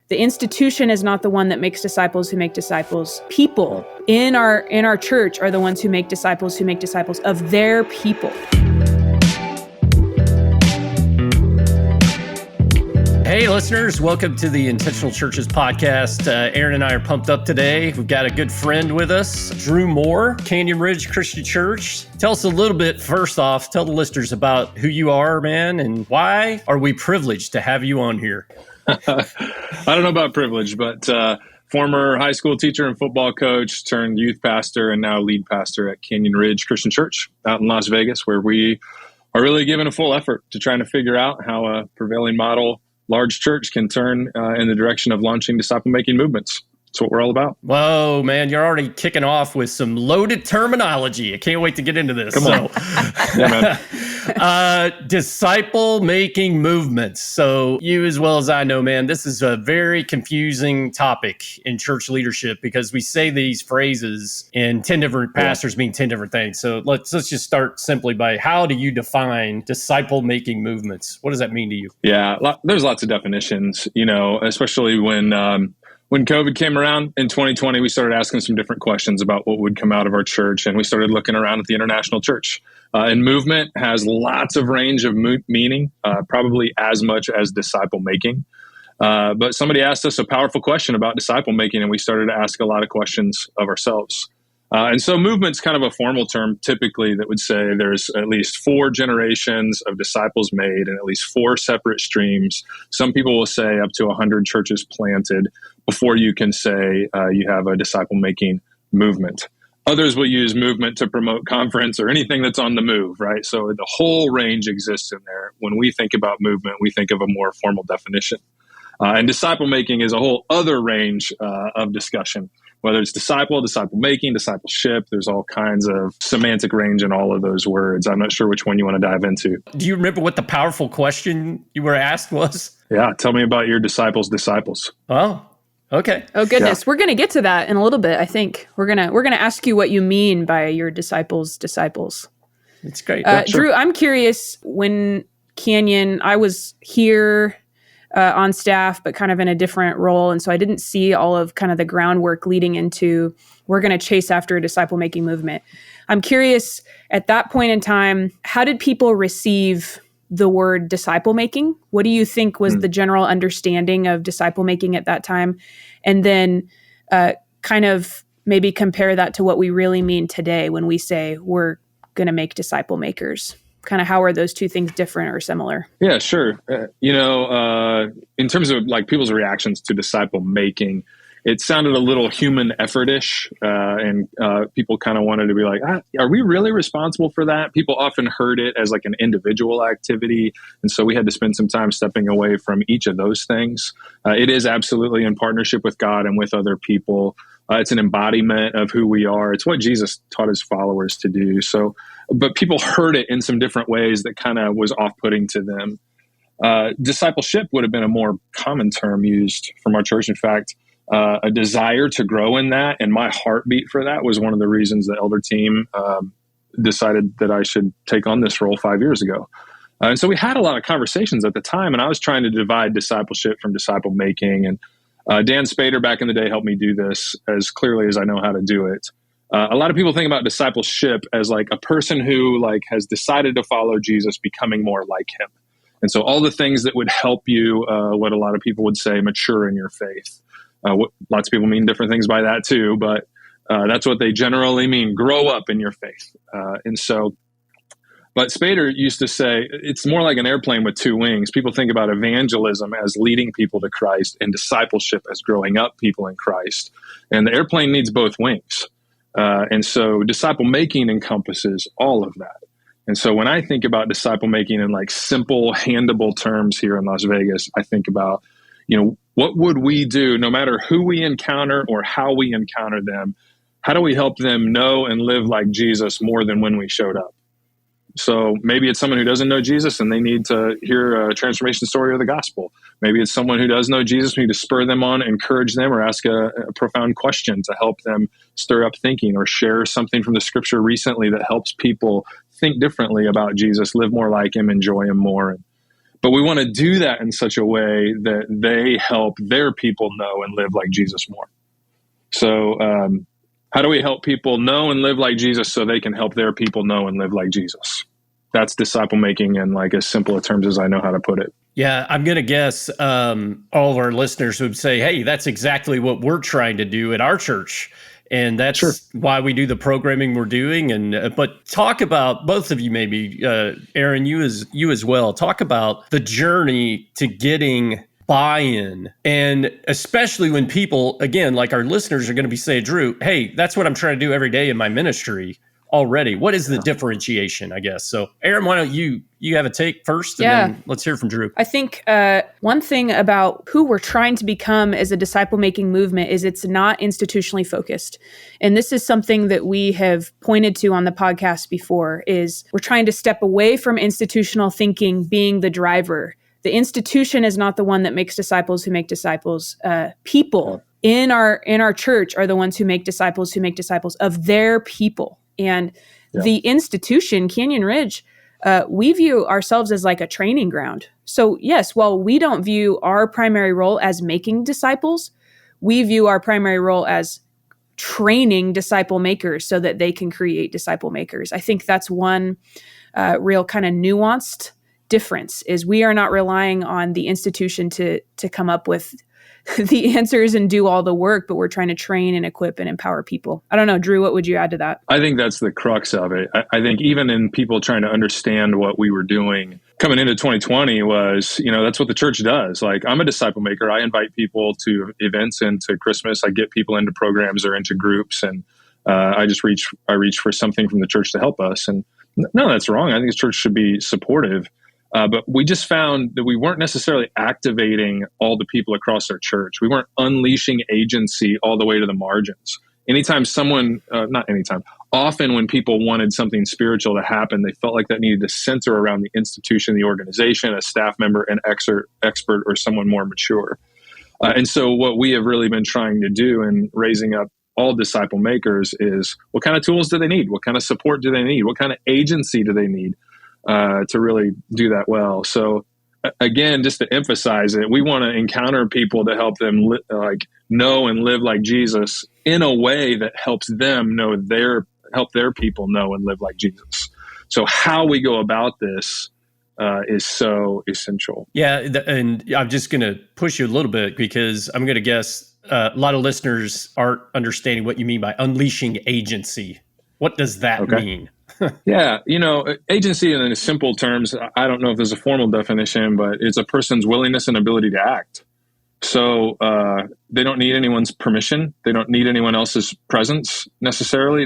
The institution is not the one that makes disciples who make disciples. People in our church are the ones who make disciples of their people. Hey, listeners, welcome to the Intentional Churches podcast. Aaron and I are pumped up today. We've got a good friend with us, Drew Moore, Canyon Ridge Christian Church. Tell us a little bit, first off, tell the listeners about who you are, man, and why are we privileged to have you on here? I don't know about privilege, but former high school teacher and football coach turned youth pastor and now lead pastor at Canyon Ridge Christian Church out in Las Vegas, where we are really giving a full effort to trying to figure out how a prevailing model large church can turn in the direction of launching disciple-making movements. That's what we're all about. Whoa, man, you're already kicking off with some loaded terminology. I can't wait to get into this. Come on. Yeah, man. Disciple-making movements. So you as well as I know, man, this is a very confusing topic in church leadership because we say these phrases and 10 different pastors mean 10 different things. So let's just start simply by how do you define disciple-making movements? What does that mean to you? Yeah, there's lots of definitions, especially when COVID came around in 2020, we started asking some different questions about what would come out of our church, and we started looking around at the international church. And movement has lots of range of meaning, probably as much as disciple making. But somebody asked us a powerful question about disciple making, and we started to ask a lot of questions of ourselves. And so movement's kind of a formal term typically that would say there's at least 4 generations of disciples made and at least 4 separate streams. Some people will say up to 100 churches planted before you can say you have a disciple-making movement. Others will use movement to promote conference or anything that's on the move, right? So the whole range exists in there. When we think about movement, we think of a more formal definition. And disciple-making is a whole other range of discussion. Whether it's disciple-making, discipleship, there's all kinds of semantic range in all of those words. I'm not sure which one you want to dive into. Do you remember what the powerful question you were asked was? Yeah, tell me about your disciples' disciples. Oh, okay. Oh, goodness. Yeah. We're going to get to that in a little bit, I think. We're gonna ask you what you mean by your disciples' disciples. It's great. Sure. Drew, I'm curious, when Canyon, I was here on staff, but kind of in a different role. And so I didn't see all of kind of the groundwork leading into, we're going to chase after a disciple-making movement. I'm curious, at that point in time, how did people receive the word disciple-making? What do you think was the general understanding of disciple-making at that time? And then kind of maybe compare that to what we really mean today when we say we're going to make disciple makers. Kind of how are those two things different or similar? Yeah, sure. In terms of like people's reactions to disciple making, it sounded a little human effort-ish, and people kind of wanted to be like, are we really responsible for that? People often heard it as like an individual activity, and so we had to spend some time stepping away from each of those things. It is absolutely in partnership with God and with other people. It's an embodiment of who we are. It's what Jesus taught his followers to do. So, but people heard it in some different ways that kind of was off-putting to them. Discipleship would have been a more common term used from our church. In fact, a desire to grow in that, and my heartbeat for that was one of the reasons the elder team decided that I should take on this role 5 years ago. And so we had a lot of conversations at the time, and I was trying to divide discipleship from disciple making. And Dan Spader back in the day helped me do this as clearly as I know how to do it. A lot of people think about discipleship as like a person who like has decided to follow Jesus, becoming more like him. And so all the things that would help you, what a lot of people would say, mature in your faith. Lots of people mean different things by that too, but that's what they generally mean, grow up in your faith. But Spader used to say, it's more like an airplane with 2 wings. People think about evangelism as leading people to Christ and discipleship as growing up people in Christ. And the airplane needs both wings. And so disciple making encompasses all of that. And so when I think about disciple making in like simple, handable terms here in Las Vegas, I think about, what would we do no matter who we encounter or how we encounter them? How do we help them know and live like Jesus more than when we showed up? So maybe it's someone who doesn't know Jesus and they need to hear a transformation story of the gospel. Maybe it's someone who does know Jesus. We need to spur them on, encourage them, or ask a profound question to help them stir up thinking, or share something from the scripture recently that helps people think differently about Jesus, live more like him, enjoy him more. But we want to do that in such a way that they help their people know and live like Jesus more. So how do we help people know and live like Jesus so they can help their people know and live like Jesus? That's disciple making in like as simple a terms as I know how to put it. Yeah, I'm going to guess all of our listeners would say, hey, that's exactly what we're trying to do at our church. And that's why we do the programming we're doing. And but talk about, both of you maybe, Aaron, you as well, talk about the journey to getting buy-in. And especially when people, again, like our listeners are going to be saying, Drew, hey, that's what I'm trying to do every day in my ministry already. What is the differentiation, I guess? So Aaron, why don't you have a take first, and then let's hear from Drew. I think one thing about who we're trying to become as a disciple-making movement is it's not institutionally focused. And this is something that we have pointed to on the podcast before, is we're trying to step away from institutional thinking being the driver. The institution is not the one that makes disciples who make disciples. People in our church are the ones who make disciples of their people. And the institution, Canyon Ridge, we view ourselves as like a training ground. So yes, while we don't view our primary role as making disciples, we view our primary role as training disciple makers so that they can create disciple makers. I think that's one real kind of nuanced difference, is we are not relying on the institution to come up with the answers and do all the work, but we're trying to train and equip and empower people. I don't know, Drew, what would you add to that? I think that's the crux of it. I think even in people trying to understand what we were doing coming into 2020 was, that's what the church does. Like, I'm a disciple maker. I invite people to events and to Christmas. I get people into programs or into groups, and I reach for something from the church to help us. And no, that's wrong. I think the church should be supportive. But we just found that we weren't necessarily activating all the people across our church. We weren't unleashing agency all the way to the margins. Often when people wanted something spiritual to happen, they felt like that needed to center around the institution, the organization, a staff member, an expert, or someone more mature. And so what we have really been trying to do in raising up all disciple makers is, what kind of tools do they need? What kind of support do they need? What kind of agency do they need to really do that well? So again, just to emphasize it, we want to encounter people to help them know and live like Jesus in a way that helps them help their people know and live like Jesus. So how we go about this is so essential. Yeah, and I'm just going to push you a little bit, because I'm going to guess a lot of listeners aren't understanding what you mean by unleashing agency. What does that mean? Yeah, agency in simple terms, I don't know if there's a formal definition, but it's a person's willingness and ability to act. So they don't need anyone's permission. They don't need anyone else's presence necessarily.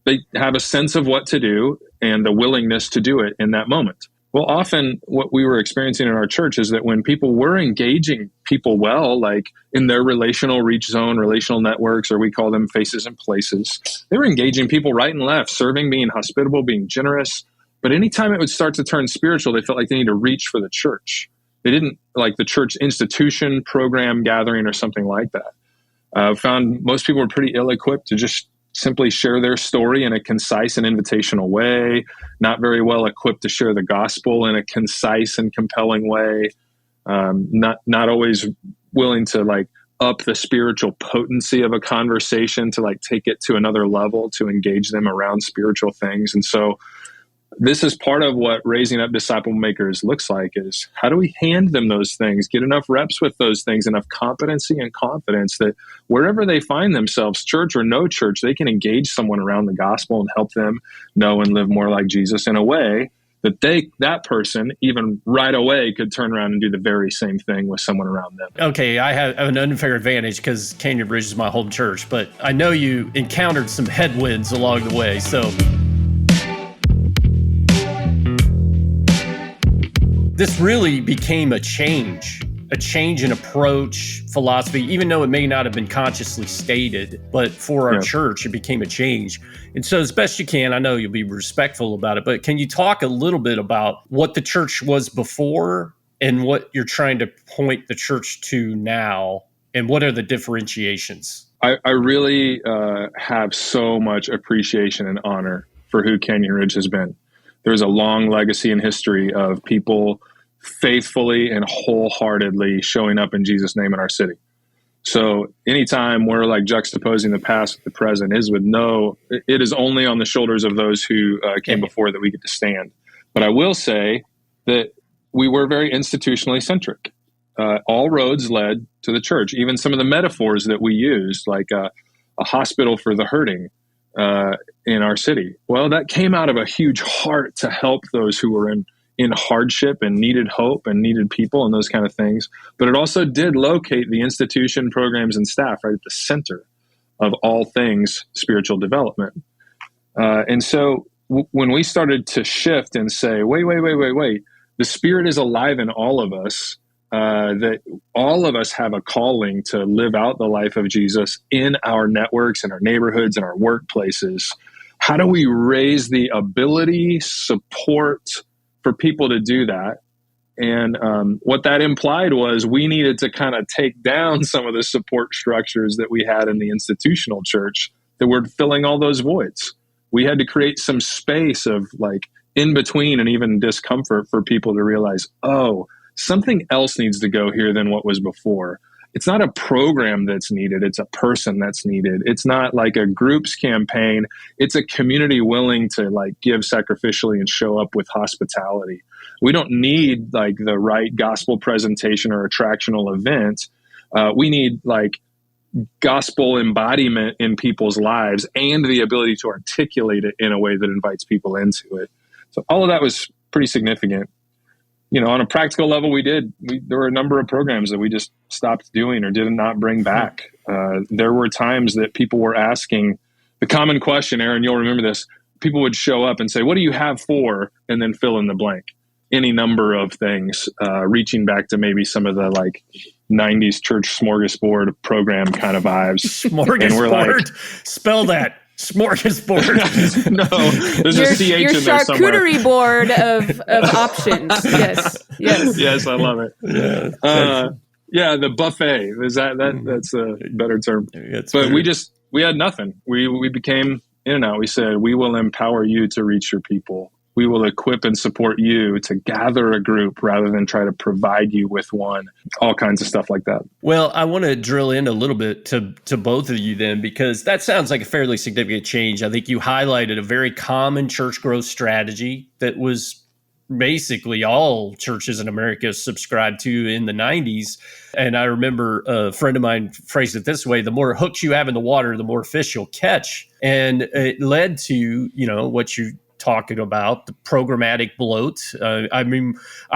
They have a sense of what to do and the willingness to do it in that moment. Well, often what we were experiencing in our church is that when people were engaging people well, like in their relational reach zone, relational networks, or we call them faces and places, they were engaging people right and left, serving, being hospitable, being generous. But anytime it would start to turn spiritual, they felt like they need to reach for the church. They didn't like the church institution, program, gathering, or something like that. Found most people were pretty ill-equipped to just simply share their story in a concise and invitational way, not very well equipped to share the gospel in a concise and compelling way, not always willing to up the spiritual potency of a conversation to take it to another level, to engage them around spiritual things. And so this is part of what raising up disciple makers looks like, is how do we hand them those things, get enough reps with those things, enough competency and confidence that wherever they find themselves, church or no church, they can engage someone around the gospel and help them know and live more like Jesus in a way that that person even right away could turn around and do the very same thing with someone around them. Okay, I have an unfair advantage because Canyon Ridge is my home church, but I know you encountered some headwinds along the way, so this really became a change in approach, philosophy, even though it may not have been consciously stated, but for our church, it became a change. And so as best you can, I know you'll be respectful about it, but can you talk a little bit about what the church was before and what you're trying to point the church to now, and what are the differentiations? I really have so much appreciation and honor for who Canyon Ridge has been. There's a long legacy and history of people faithfully and wholeheartedly showing up in Jesus' name in our city. So anytime we're like juxtaposing the past with the present it is only on the shoulders of those who came before that we get to stand. But I will say that we were very institutionally centric. All roads led to the church. Even some of the metaphors that we used, like a hospital for the hurting in our city. Well, that came out of a huge heart to help those who were in hardship and needed hope and needed people and those kind of things. But it also did locate the institution, programs, and staff right at the center of all things spiritual development. And so when we started to shift and say, wait, the Spirit is alive in all of us, that all of us have a calling to live out the life of Jesus in our networks, in our neighborhoods, in our workplaces. How do we raise the ability, support for people to do that? And what that implied was we needed to kind of take down some of the support structures that we had in the institutional church that were filling all those voids. We had to create some space of like in between and even discomfort for people to realize, oh, something else needs to go here than what was before. It's not a program that's needed. It's a person that's needed. It's not like a groups campaign. It's a community willing to like give sacrificially and show up with hospitality. We don't need like the right gospel presentation or attractional event. We need like gospel embodiment in people's lives and the ability to articulate it in a way that invites people into it. So all of that was pretty significant. You know, on a practical level, there were a number of programs that we just stopped doing or did not bring back. There were times that people were asking the common question, Aaron, you'll remember this. People would show up and say, what do you have for? And then fill in the blank. Any number of things, reaching back to maybe some of the like 90s church smorgasbord program kind of vibes. Smorgasbord? And we're like, spell that. Smorgasbord. No, there's a CH in there somewhere. Your charcuterie board of options. Yes. Yes, I love it. Yeah, the buffet. That's a better term. But we had nothing. We became in and out. We said, we will empower you to reach your people. We will equip and support you to gather a group rather than try to provide you with one, all kinds of stuff like that. Well, I want to drill in a little bit to both of you then, because that sounds like a fairly significant change. I think you highlighted a very common church growth strategy that was basically all churches in America subscribed to in the 90s. And I remember a friend of mine phrased it this way: the more hooks you have in the water, the more fish you'll catch. And it led to, what you talking about, the programmatic bloat. I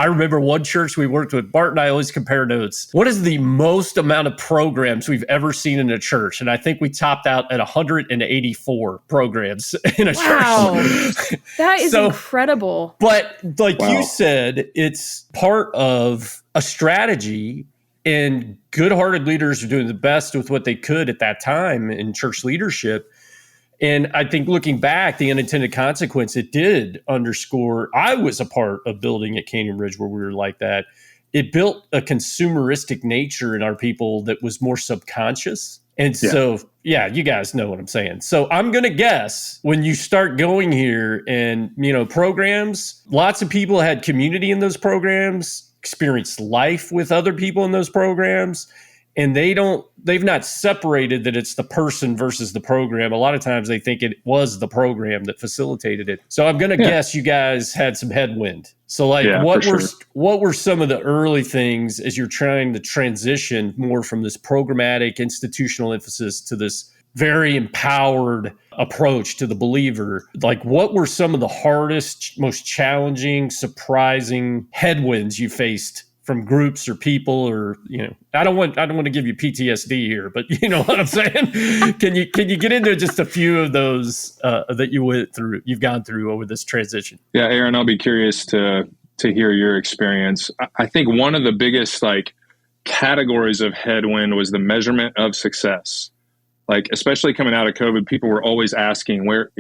remember one church we worked with, Bart and I always compare notes. What is the most amount of programs we've ever seen in a church? And I think we topped out at 184 programs in a church. That is incredible. But like you said, it's part of a strategy, and good-hearted leaders are doing the best with what they could at that time in church leadership. And I think looking back, the unintended consequence, it did underscore, I was a part of building at Canyon Ridge where we were like that. It built a consumeristic nature in our people that was more subconscious. And so, you guys know what I'm saying. So I'm going to guess when you start going here and, programs, lots of people had community in those programs, experienced life with other people in those programs. And they've not separated that it's the person versus the program. A lot of times they think it was the program that facilitated it. So I'm going to guess you guys had some headwind. So what were some of the early things as you're trying to transition more from this programmatic institutional emphasis to this very empowered approach to the believer? Like, what were some of the hardest, most challenging, surprising headwinds you faced from groups or people, or I don't want to give you PTSD here, but you know what I'm saying? Can you get into just a few of those that you've gone through over this transition? Yeah, Aaron, I'll be curious to hear your experience. I think one of the biggest categories of headwind was the measurement of success. Like, especially coming out of COVID, people were always asking where,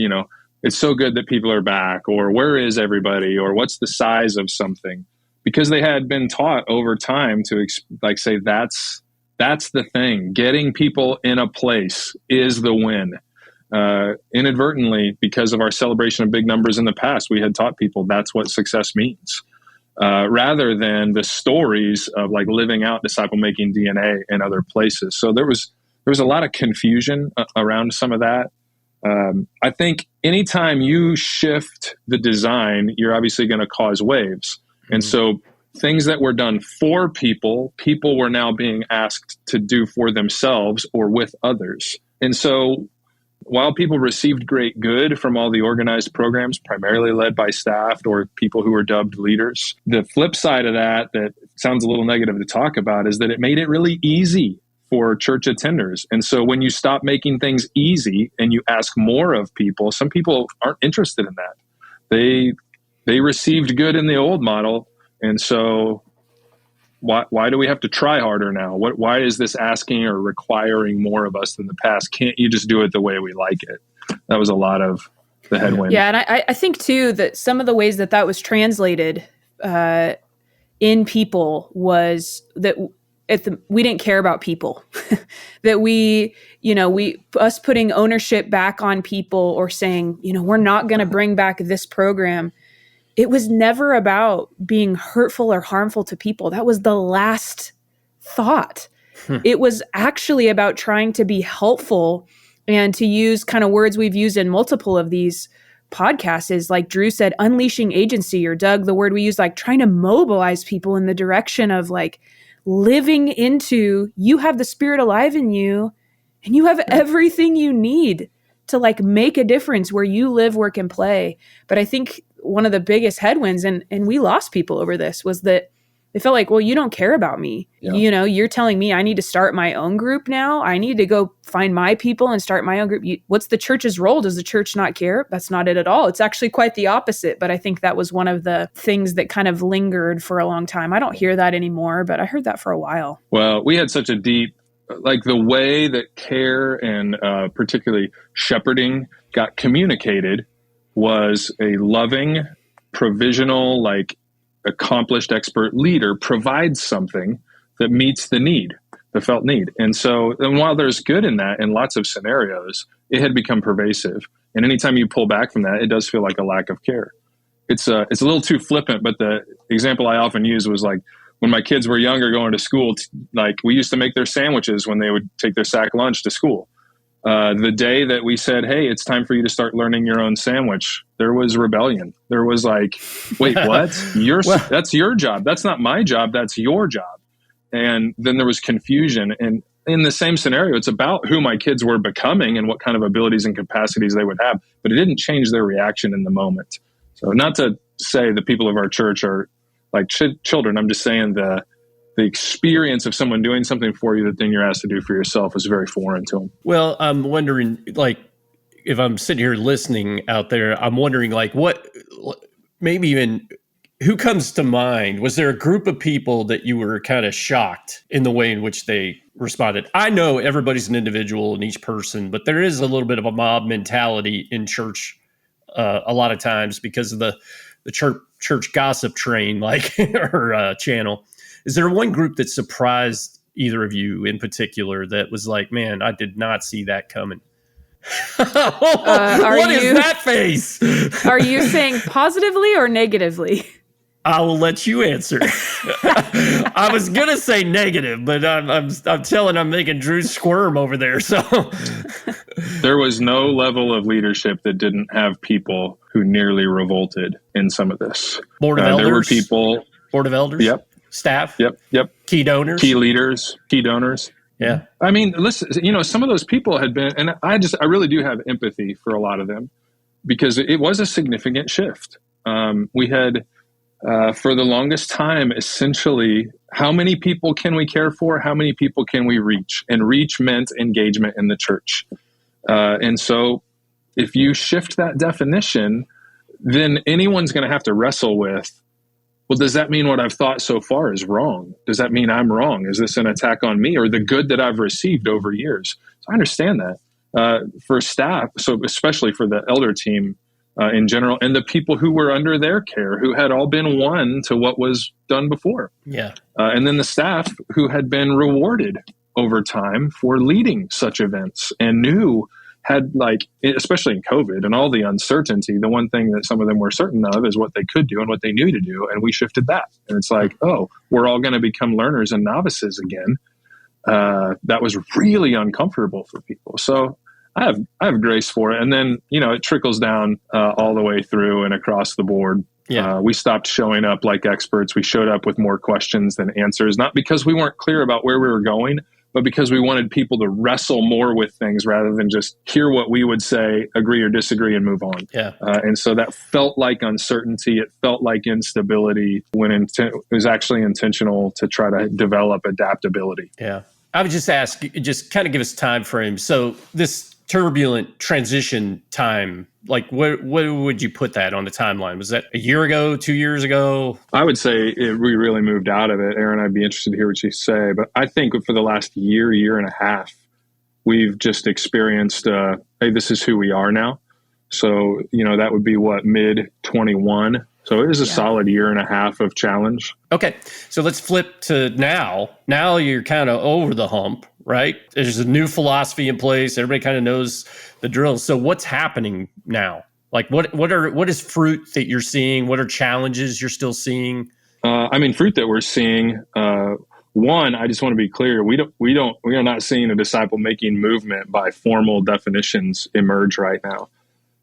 it's so good that people are back, or where is everybody, or what's the size of something? Because they had been taught over time to say, that's the thing. Getting people in a place is the win. Inadvertently, because of our celebration of big numbers in the past, we had taught people that's what success means. rather than the stories of like living out disciple making DNA in other places. So there was a lot of confusion around some of that. I think anytime you shift the design, you're obviously going to cause waves. And so things that were done for people were now being asked to do for themselves or with others. And so while people received great good from all the organized programs, primarily led by staff or people who were dubbed leaders, the flip side of that sounds a little negative to talk about is that it made it really easy for church attenders. And so when you stop making things easy and you ask more of people, some people aren't interested in that. They received good in the old model. And so why do we have to try harder now? Why is this asking or requiring more of us than the past? Can't you just do it the way we like it? That was a lot of the headwind. Yeah, and I think too that some of the ways that was translated in people was that we didn't care about people. That us putting ownership back on people or saying, we're not going to bring back this program. It was never about being hurtful or harmful to people. That was the last thought. It was actually about trying to be helpful and to use kind of words we've used in multiple of these podcasts is like Drew said, unleashing agency, or Doug, the word we use, like trying to mobilize people in the direction of like living into, you have the Spirit alive in you and you have everything you need to like make a difference where you live, work, and play. But I think one of the biggest headwinds, and we lost people over this, was that they felt like, well, you don't care about me. Yeah. You're telling me I need to start my own group now. I need to go find my people and start my own group. What's the church's role? Does the church not care? That's not it at all. It's actually quite the opposite. But I think that was one of the things that kind of lingered for a long time. I don't hear that anymore, but I heard that for a while. Well, we had such a deep, like the way that care and particularly shepherding got communicated was a loving, provisional, like accomplished expert leader provides something that meets the need, the felt need. And so, and while there's good in that in lots of scenarios, it had become pervasive. And anytime you pull back from that, it does feel like a lack of care. It's a little too flippant, but the example I often use was like when my kids were younger going to school, like we used to make their sandwiches when they would take their sack lunch to school. The day that we said, hey, it's time for you to start learning your own sandwich, there was rebellion. There was like, wait, what? That's your job. That's not my job. That's your job. And then there was confusion. And in the same scenario, it's about who my kids were becoming and what kind of abilities and capacities they would have. But it didn't change their reaction in the moment. So not to say the people of our church are like children. I'm just saying the experience of someone doing something for you that then you're asked to do for yourself is very foreign to them. Well, I'm wondering, like, if I'm sitting here listening out there, I'm wondering, like, what, maybe even, who comes to mind? Was there a group of people that you were kind of shocked in the way in which they responded? I know everybody's an individual and each person, but there is a little bit of a mob mentality in church a lot of times because of the church gossip train, like, or channel. Is there one group that surprised either of you in particular that was like, man, I did not see that coming? What is that face? Are you saying positively or negatively? I will let you answer. I was going to say negative, but I'm making Drew squirm over there. So there was no level of leadership that didn't have people who nearly revolted in some of this. Board of elders. There were people. Board of elders. Yep. Staff. Yep. Key donors. Key leaders. Key donors. Yeah. I mean, listen, some of those people had been, and I really do have empathy for a lot of them because it was a significant shift. We had, for the longest time, essentially, how many people can we care for? How many people can we reach? And reach meant engagement in the church. And so if you shift that definition, then anyone's going to have to wrestle with, well, does that mean what I've thought so far is wrong? Does that mean I'm wrong? Is this an attack on me or the good that I've received over years? So I understand that. For staff, so especially for the elder team in general, and the people who were under their care, who had all been won to what was done before. Yeah. And then the staff who had been rewarded over time for leading such events and knew, had, like, especially in COVID and all the uncertainty, the one thing that some of them were certain of is what they could do and what they knew to do. And we shifted that. And it's like, oh, we're all going to become learners and novices again. That was really uncomfortable for people. So I have grace for it. And then, it trickles down all the way through and across the board. Yeah. We stopped showing up like experts. We showed up with more questions than answers, not because we weren't clear about where we were going, but because we wanted people to wrestle more with things rather than just hear what we would say, agree or disagree, and move on. Yeah. And so that felt like uncertainty. It felt like instability when it was actually intentional to try to develop adaptability. Yeah. I would just ask, just kind of give us time frame. So this turbulent transition time, like where would you put that on the timeline? Was that a year ago, 2 years ago? I would say we really moved out of it. Aaron, I'd be interested to hear what you say. But I think for the last year and a half, we've just experienced, hey, this is who we are now. So, that would be mid 21. So it is a solid year and a half of challenge. Okay. So let's flip to now. Now you're kind of over the hump, right? There's a new philosophy in place. Everybody kind of knows the drill. So what's happening now? Like what is fruit that you're seeing? What are challenges you're still seeing? Fruit that we're seeing, one, I just want to be clear. We are not seeing a disciple making movement by formal definitions emerge right now.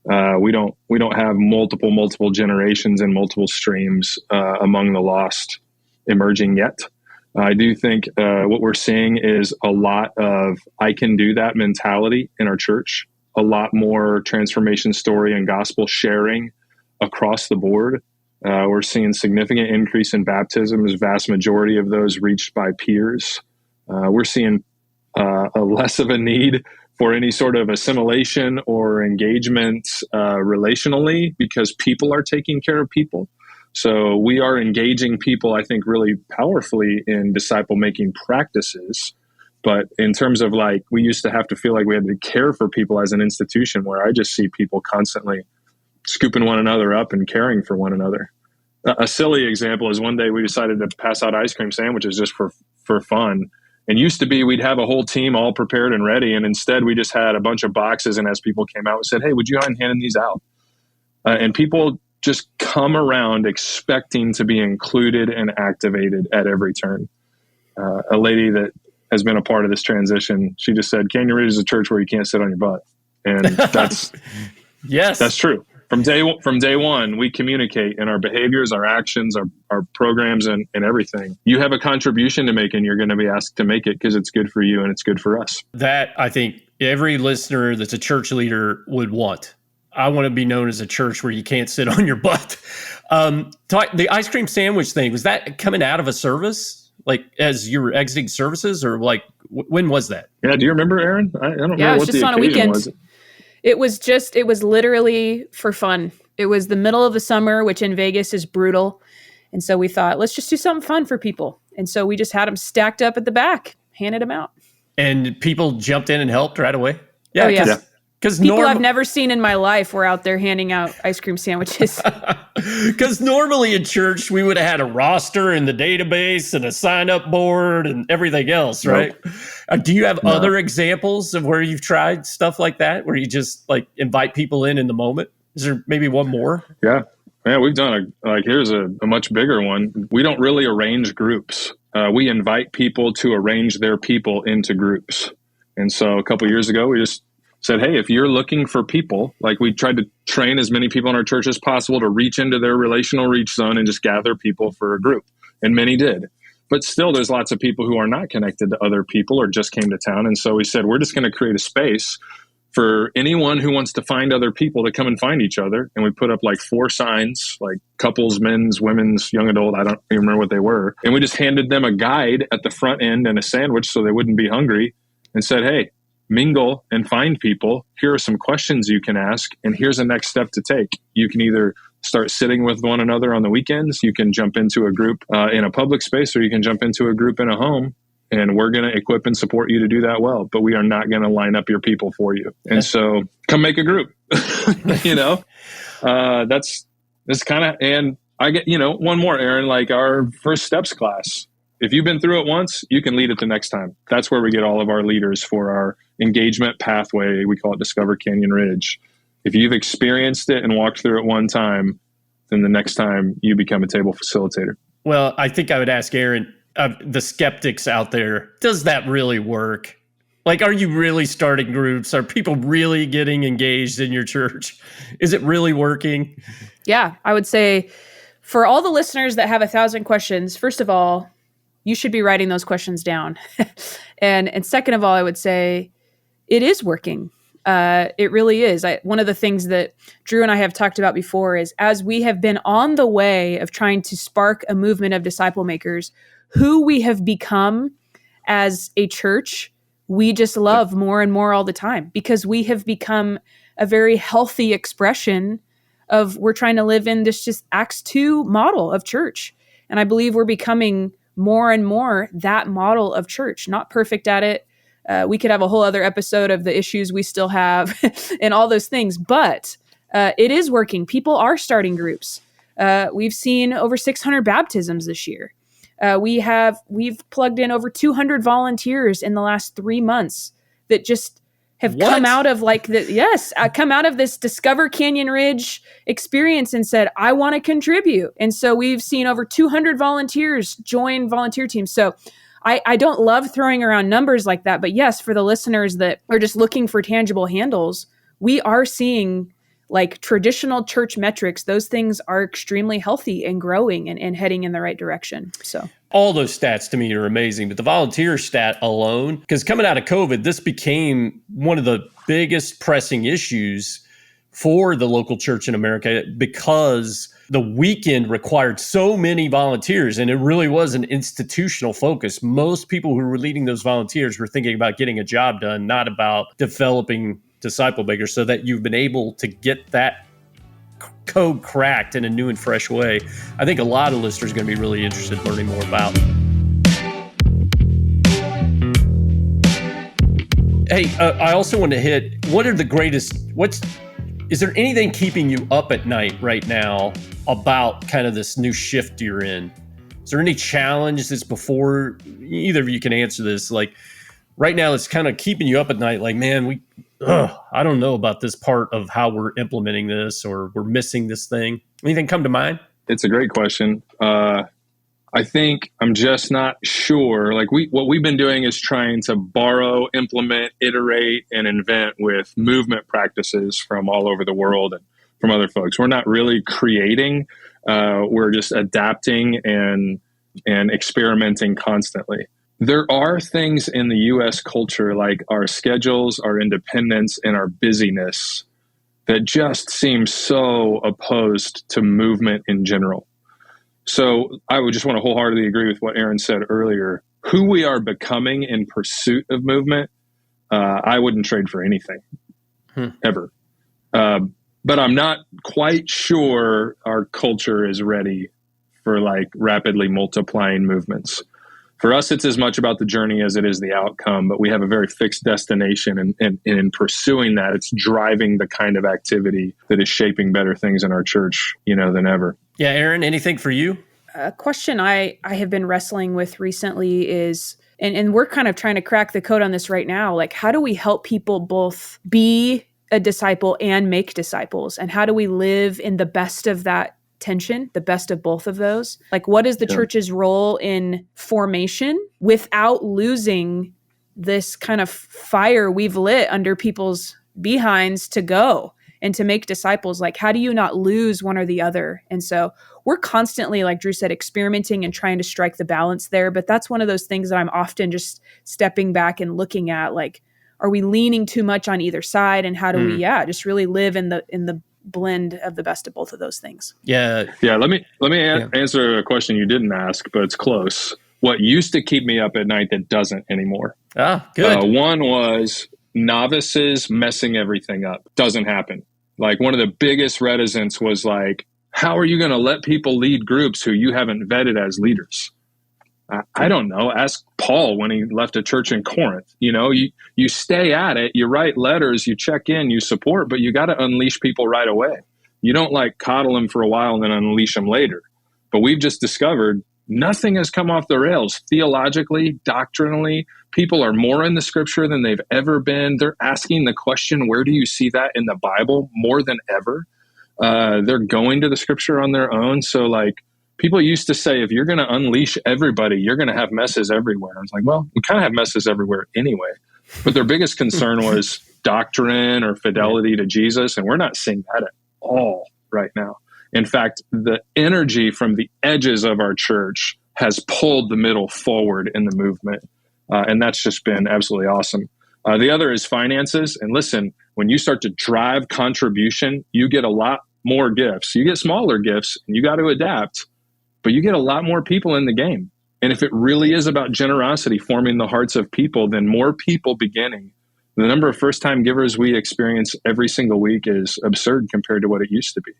We don't have multiple generations and multiple streams among the lost emerging yet. I do think what we're seeing is a lot of I can do that mentality in our church, a lot more transformation story and gospel sharing across the board. We're seeing significant increase in baptisms, vast majority of those reached by peers. We're seeing a less of a need for any sort of assimilation or engagement relationally because people are taking care of people. So we are engaging people, I think, really powerfully in disciple-making practices. But in terms of we used to have to feel like we had to care for people as an institution where I just see people constantly scooping one another up and caring for one another. A silly example is one day we decided to pass out ice cream sandwiches just for fun. And used to be we'd have a whole team all prepared and ready. And instead we just had a bunch of boxes. And as people came out, we said, hey, would you mind handing these out? And people just come around expecting to be included and activated at every turn. A lady that has been a part of this transition, she just said, Canyon Ridge is a church where you can't sit on your butt. And that's, yes, that's true. From day one, we communicate in our behaviors, our actions, our programs, and everything. You have a contribution to make, and you're going to be asked to make it because it's good for you and it's good for us. That I think every listener that's a church leader would want. I want to be known as a church where you can't sit on your butt. The ice cream sandwich thing, was that coming out of a service? Like as you were exiting services, or when was that? Yeah, do you remember, Aaron? I don't remember what the occasion was. It was literally for fun. It was the middle of the summer, which in Vegas is brutal. And so we thought, let's just do something fun for people. And so we just had them stacked up at the back, handed them out. And people jumped in and helped right away? Yeah. Oh, yeah. Yeah. Because people I've never seen in my life were out there handing out ice cream sandwiches. Because normally in church, we would have had a roster and the database and a sign-up board and everything else, right? Nope. Do you have other examples of where you've tried stuff like that, where you just invite people in the moment? Is there maybe one more? Yeah. Yeah, we've done here's a much bigger one. We don't really arrange groups. We invite people to arrange their people into groups. And so a couple of years ago, we just said, hey, if you're looking for people, we tried to train as many people in our church as possible to reach into their relational reach zone and just gather people for a group. And many did. But still, there's lots of people who are not connected to other people or just came to town. And so we said, we're just going to create a space for anyone who wants to find other people to come and find each other. And we put up 4 signs, couples, men's, women's, young adult. I don't even remember what they were. And we just handed them a guide at the front end and a sandwich so they wouldn't be hungry and said, hey, mingle and find people. Here are some questions you can ask, and here's the next step to take. You can either start sitting with one another on the weekends, you can jump into a group in a public space, or you can jump into a group in a home, and we're going to equip and support you to do that well. But we are not going to line up your people for you. And so come make a group, that's kind of, and I get, one more, Aaron, our first steps class If you've been through it once, you can lead it the next time. That's where we get all of our leaders for our engagement pathway. We call it Discover Canyon Ridge. If you've experienced it and walked through it one time, then the next time you become a table facilitator. Well, I think I would ask Aaron, the skeptics out there, does that really work? Like, are you really starting groups? Are people really getting engaged in your church? Is it really working? Yeah, I would say for all the listeners that have 1,000 questions, first of all, you should be writing those questions down. and second of all, I would say it is working. It really is. One of the things that Drew and I have talked about before is as we have been on the way of trying to spark a movement of disciple makers, who we have become as a church, we just love more and more all the time because we have become a very healthy expression of we're trying to live in this just Acts 2 model of church. And I believe we're becoming more and more that model of church, not perfect at it. We could have a whole other episode of the issues we still have and all those things, but it is working. People are starting groups. We've seen over 600 baptisms this year. We've plugged in over 200 volunteers in the last 3 months that just have come out of come out of this Discover Canyon Ridge experience and said, I want to contribute. And so we've seen over 200 volunteers join volunteer teams. So I don't love throwing around numbers like that, but yes, for the listeners that are just looking for tangible handles, we are seeing like traditional church metrics. Those things are extremely healthy and growing and heading in the right direction. So all those stats to me are amazing, but the volunteer stat alone, because coming out of COVID, this became one of the biggest pressing issues for the local church in America because the weekend required so many volunteers and it really was an institutional focus. Most people who were leading those volunteers were thinking about getting a job done, not about developing disciple makers, so that you've been able to get that code cracked in a new and fresh way. I think a lot of listeners are going to be really interested in learning more about. Hey, I also want to hit, is there anything keeping you up at night right now about kind of this new shift you're in? Is there any challenge that's before, either of you can answer this, like right now it's kind of keeping you up at night, like, man, I don't know about this part of how we're implementing this or we're missing this thing. Anything come to mind? It's a great question. I think I'm just not sure. Like what we've been doing is trying to borrow, implement, iterate, and invent with movement practices from all over the world and from other folks. We're not really creating. We're just adapting and experimenting constantly. There are things in the U.S. culture, like our schedules, our independence, and our busyness that just seem so opposed to movement in general. So I would just want to wholeheartedly agree with what Aaron said earlier. Who we are becoming in pursuit of movement, I wouldn't trade for anything, ever. But I'm not quite sure our culture is ready for like rapidly multiplying movements. For us, it's as much about the journey as it is the outcome, but we have a very fixed destination. And in pursuing that, it's driving the kind of activity that is shaping better things in our church, than ever. Yeah, Aaron, anything for you? A question I have been wrestling with recently is, and we're kind of trying to crack the code on this right now, like how do we help people both be a disciple and make disciples? And how do we live in the best of that tension, the best of both of those? Like what is the church's role in formation without losing this kind of fire we've lit under people's behinds to go and to make disciples? Like how do you not lose one or the other? And so we're constantly, like Drew said, experimenting and trying to strike the balance there. But that's one of those things that I'm often just stepping back and looking at, like, are we leaning too much on either side? And how do we, just really live in the blend of the best of both of those things? Yeah. Let me answer a question you didn't ask, but it's close. What used to keep me up at night that doesn't anymore? Good. One was novices messing everything up. Doesn't happen. Like one of the biggest reticence was like, how are you going to let people lead groups who you haven't vetted as leaders? I don't know. Ask Paul when he left a church in Corinth. You stay at it, you write letters, you check in, you support, but you got to unleash people right away. You don't like coddle them for a while and then unleash them later. But we've just discovered nothing has come off the rails theologically, doctrinally. People are more in the scripture than they've ever been. They're asking the question, where do you see that in the Bible, more than ever? They're going to the scripture on their own. So like, people used to say, if you're going to unleash everybody, you're going to have messes everywhere. I was like, well, we kind of have messes everywhere anyway. But their biggest concern was doctrine or fidelity to Jesus. And we're not seeing that at all right now. In fact, the energy from the edges of our church has pulled the middle forward in the movement. And that's just been absolutely awesome. The other is finances. And listen, when you start to drive contribution, you get a lot more gifts. You get smaller gifts and you got to adapt, but you get a lot more people in the game. And if it really is about generosity forming the hearts of people, then more people beginning. The number of first-time givers we experience every single week is absurd compared to what it used to be.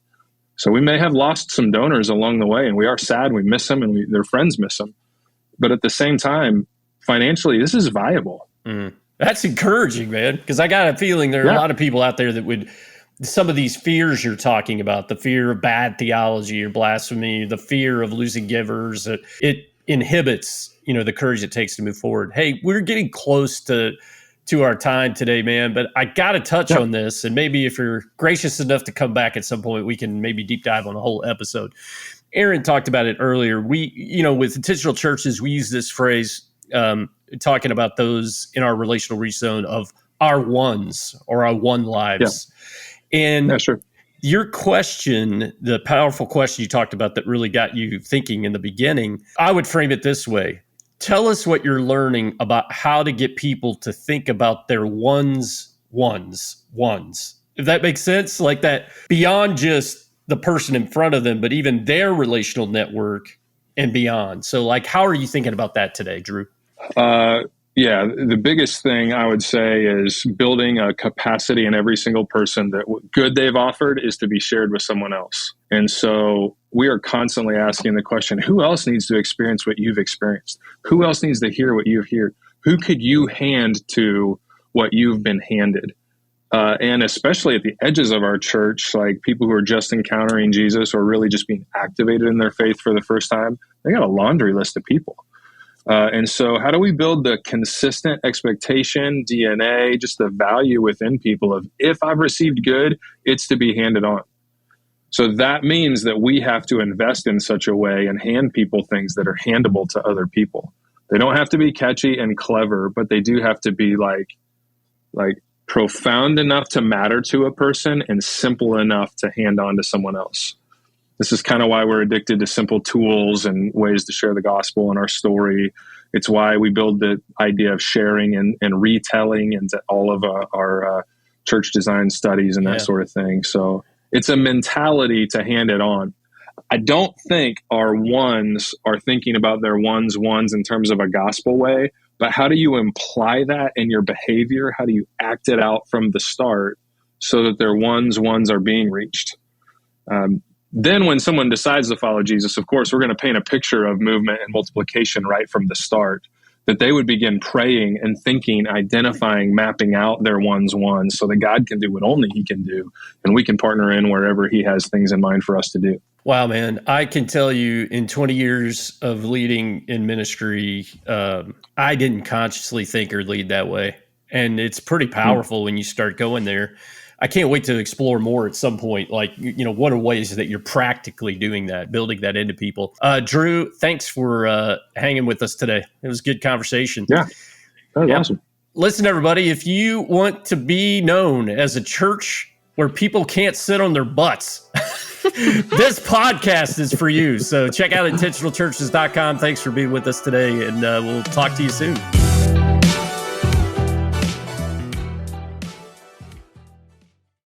So we may have lost some donors along the way, and we are sad. We miss them, and their friends miss them. But at the same time, financially, this is viable. That's encouraging, man, because I got a feeling there are a lot of people out there that would, some of these fears you're talking about, the fear of bad theology or blasphemy, the fear of losing givers, it inhibits, the courage it takes to move forward. Hey, we're getting close to our time today, man, but I got to touch on this, and maybe if you're gracious enough to come back at some point, we can maybe deep dive on the whole episode. Aaron talked about it earlier. We, with intentional churches, we use this phrase, talking about those in our relational reach zone of our ones or our one lives. Yeah. And your question, the powerful question you talked about that really got you thinking in the beginning, I would frame it this way. Tell us what you're learning about how to get people to think about their ones. If that makes sense, like that beyond just the person in front of them, but even their relational network and beyond. So like, how are you thinking about that today, Drew? The biggest thing I would say is building a capacity in every single person that what good they've offered is to be shared with someone else. And so we are constantly asking the question, who else needs to experience what you've experienced? Who else needs to hear what you've heard? Who could you hand to what you've been handed? And especially at the edges of our church, like people who are just encountering Jesus or really just being activated in their faith for the first time, they got a laundry list of people. And so how do we build the consistent expectation, DNA, just the value within people of if I've received good, it's to be handed on. So that means that we have to invest in such a way and hand people things that are handable to other people. They don't have to be catchy and clever, but they do have to be like profound enough to matter to a person and simple enough to hand on to someone else. This is kind of why we're addicted to simple tools and ways to share the gospel in our story. It's why we build the idea of sharing and retelling into all of our church design studies and that sort of thing. So it's a mentality to hand it on. I don't think our ones are thinking about their ones in terms of a gospel way, but how do you imply that in your behavior? How do you act it out from the start so that their ones are being reached? Then when someone decides to follow Jesus, of course, we're going to paint a picture of movement and multiplication right from the start, that they would begin praying and thinking, identifying, mapping out their ones so that God can do what only he can do. And we can partner in wherever he has things in mind for us to do. Wow, man. I can tell you in 20 years of leading in ministry, I didn't consciously think or lead that way. And it's pretty powerful when you start going there. I can't wait to explore more at some point. Like, what are ways that you're practically doing that, building that into people? Drew, thanks for hanging with us today. It was a good conversation. Yeah, that was awesome. Listen, everybody, if you want to be known as a church where people can't sit on their butts, this podcast is for you. So check out intentionalchurches.com. Thanks for being with us today, and we'll talk to you soon.